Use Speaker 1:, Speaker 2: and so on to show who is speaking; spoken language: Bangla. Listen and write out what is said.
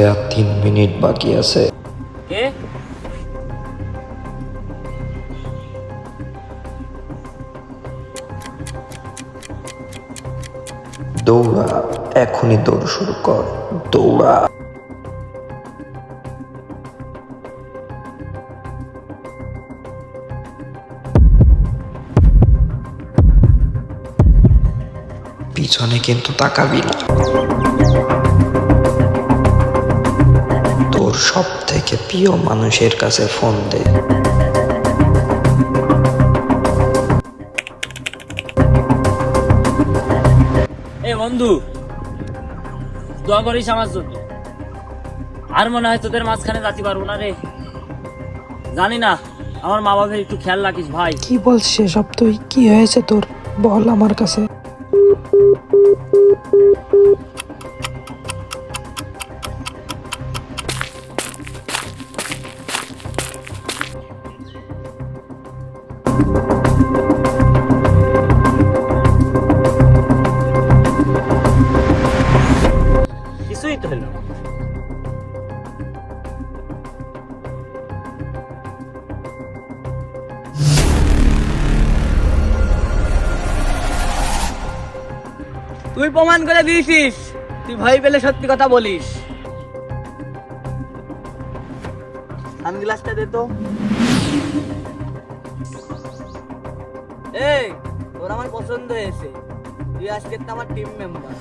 Speaker 1: কাছে আর 3 মিনিট বাকি আছে।
Speaker 2: কে?
Speaker 1: দৌড়া, এখনই দৌড় শুরু কর, দৌড়া। পিছনে কিন্তু তাকাবি না। তোর সব থেকে প্রিয় মানুষের কাছে ফোন দে।
Speaker 2: এ বন্ধু, দোয়া করিস আমার জন্য। আর মনে হয় তোদের মাঝখানে যাতে পারবো না রে। জানি না, আমার মা বাবার একটু খেয়াল রাখিস ভাই।
Speaker 3: কি বলছিস এসব তুই? কি হয়েছে তোর? বল আমার কাছে।
Speaker 2: কিছুই তো হলো না।
Speaker 4: তুই প্রমাণ করে দিয়েছিস, তুই ভয় পেলে সত্যি কথা বলিস। সানগ্লাসটা দে তো। এই, তোর আমার পছন্দ হয়েছে, তুই আজকে তো আমার টিম মেম্বার।